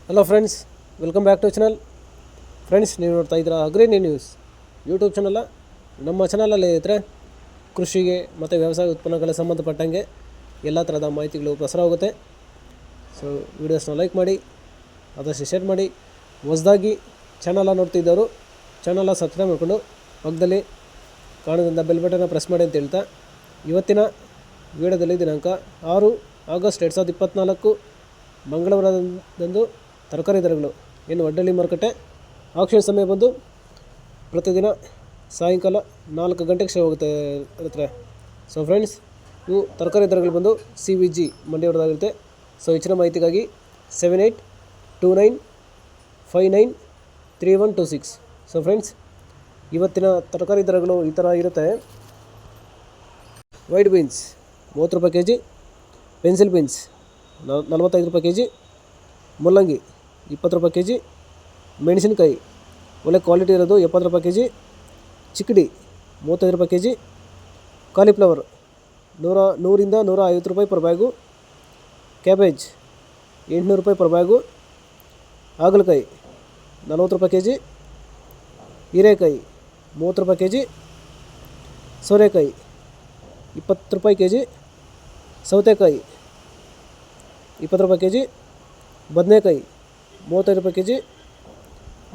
Hello friends, welcome back to channel. Friends, ನೀವು ನೋಡ್ತಾ ಇದ್ದೀರಾ ಅಗ್ರಿನಿ ನ್ಯೂಸ್ ಯೂಟ್ಯೂಬ್ ಚಾನಲ್. ನಮ್ಮ ಚಾನಲಲ್ಲಿ ಇದ್ದರೆ ಕೃಷಿಗೆ ಮತ್ತು ವ್ಯವಸಾಯ ಉತ್ಪನ್ನಗಳಿಗೆ ಸಂಬಂಧಪಟ್ಟಂಗೆ ಎಲ್ಲ ಥರದ ಮಾಹಿತಿಗಳು ಪ್ರಸಾರ ಆಗುತ್ತೆ. ಸೊ ವೀಡಿಯೋಸ್ನ ಲೈಕ್ ಮಾಡಿ, ಆದಷ್ಟು ಶೇರ್ ಮಾಡಿ. ಹೊಸದಾಗಿ ಚಾನಲ ನೋಡ್ತಿದ್ದವರು ಚಾನಲ ಸಬ್ಸ್ಕ್ರೈಬ್ ಮಾಡಿಕೊಂಡು ಪಕ್ಕದಲ್ಲಿ ಕಾಣೋದ್ರಿಂದ ಬೆಲ್ ಬಟನ್ನ ಪ್ರೆಸ್ ಮಾಡಿ ಅಂತ ಹೇಳ್ತಾ, ಇವತ್ತಿನ ವಿಡಿಯೋದಲ್ಲಿ ದಿನಾಂಕ 6 ಆಗಸ್ಟ್ 2024 ಮಂಗಳವಾರದಂದು ತರಕಾರಿ ದರಗಳು ಏನು ವಡ್ಡಳ್ಳಿ ಮಾರುಕಟ್ಟೆ ಆಕ್ಷನ್ ಸಮಯ ಬಂದು ಪ್ರತಿದಿನ ಸಾಯಂಕಾಲ 4 ಗಂಟೆಗೆ ಶುರು ಇರುತ್ತೆ. ಸೊ ಫ್ರೆಂಡ್ಸ್, ಇವು ತರಕಾರಿ ದರಗಳು ಬಂದು CVG ಮಂಡಿಯವರದಾಗಿರುತ್ತೆ. ಸೊ ಹೆಚ್ಚಿನ ಮಾಹಿತಿಗಾಗಿ 7829593126. ಸೊ ಫ್ರೆಂಡ್ಸ್, ಇವತ್ತಿನ ತರಕಾರಿ ದರಗಳು ಈ ಥರ ಇರುತ್ತೆ. ವೈಟ್ ಬೀನ್ಸ್ 30 ರೂಪಾಯಿ kg, ಪೆನ್ಸಿಲ್ ಬೀನ್ಸ್ 45 ರೂಪಾಯಿ kg, ಮುಲ್ಲಂಗಿ 20 ರೂಪಾಯಿ kg, ಮೆಣಸಿನಕಾಯಿ ಒಳ್ಳೆ ಕ್ವಾಲಿಟಿ ಇರೋದು 70 ರೂಪಾಯಿ kg, ಚಿಕ್ಕಡಿ 35 ರೂಪಾಯಿ kg, ಕಾಲಿಫ್ಲವರ್ 100ರಿಂದ 150 ರೂಪಾಯಿ ಪರ್ ಬ್ಯಾಗು, ಕ್ಯಾಬೇಜ್ 800 ರೂಪಾಯಿ ಪರ್ ಬ್ಯಾಗು, ಹಾಗಲಕಾಯಿ 40 ರೂಪಾಯಿ kg, ಹೀರೆಕಾಯಿ 30 ರೂಪಾಯಿ kg, ಸೋರೆಕಾಯಿ 20 ರೂಪಾಯಿ kg, ಸೌತೆಕಾಯಿ 20 ರೂಪಾಯಿ kg, ಬದನೆಕಾಯಿ 35 ರೂಪಾಯಿ kg,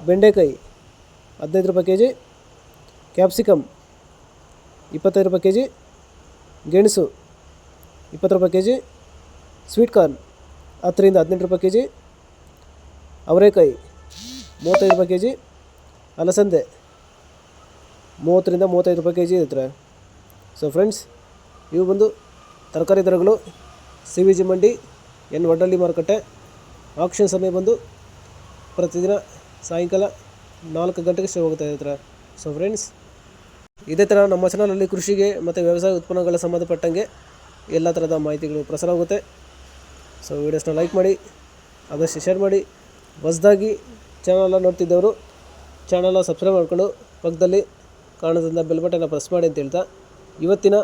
ಬೆಂಡೆಕಾಯಿ 15 ರೂಪಾಯಿ kg, ಕ್ಯಾಪ್ಸಿಕಮ್ 25 ರೂಪಾಯಿ kg, ಗೆಣಸು 20 ರೂಪಾಯಿ kg, ಸ್ವೀಟ್ ಕಾರ್ನ್ 10ರಿಂದ 18 ರೂಪಾಯಿ kg, ಅವರೆಕಾಯಿ 35 ರೂಪಾಯಿ kg, ಅಲಸಂದೆ 30ರಿಂದ 35 ರೂಪಾಯಿ kg ಇರುತ್ತೆ. ಸೊ ಫ್ರೆಂಡ್ಸ್, ಇವು ಬಂದು ತರಕಾರಿ ದರಗಳು CVG ಮಂಡಿ ಎನ್ ವಡ್ಡಳ್ಳಿ ಮಾರುಕಟ್ಟೆ ಆಕ್ಷನ್ ಸಮಯ ಬಂದು ಪ್ರತಿದಿನ ಸಾಯಂಕಾಲ 4 ಗಂಟೆಗೆ ಶುರು ಇರುತ್ತೆ. ಸೊ ಫ್ರೆಂಡ್ಸ್, ಇದೇ ಥರ ನಮ್ಮ ಚಾನಲಲ್ಲಿ ಕೃಷಿಗೆ ಮತ್ತು ವ್ಯವಸಾಯ ಉತ್ಪನ್ನಗಳ ಸಂಬಂಧಪಟ್ಟಂಗೆ ಎಲ್ಲ ಥರದ ಮಾಹಿತಿಗಳು ಪ್ರಸಾರ ಆಗುತ್ತೆ. ಸೊ ವೀಡಿಯೋಸ್ನ ಲೈಕ್ ಮಾಡಿ, ಆದಷ್ಟು ಶೇರ್ ಮಾಡಿ. ಹೊಸದಾಗಿ ಚಾನಲ ನೋಡ್ತಿದ್ದವರು ಚಾನಲ ಸಬ್ಸ್ಕ್ರೈಬ್ ಮಾಡಿಕೊಂಡು ಪಕ್ಕದಲ್ಲಿ ಕಾಣೋದ್ರಿಂದ ಬೆಲ್ ಬಟನ್ನ ಪ್ರೆಸ್ ಮಾಡಿ ಅಂತ ಹೇಳ್ತಾ ಇವತ್ತಿನ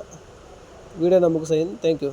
ವೀಡಿಯೋನ ಮುಗಿಸ್ತೀನಿ. Thank you.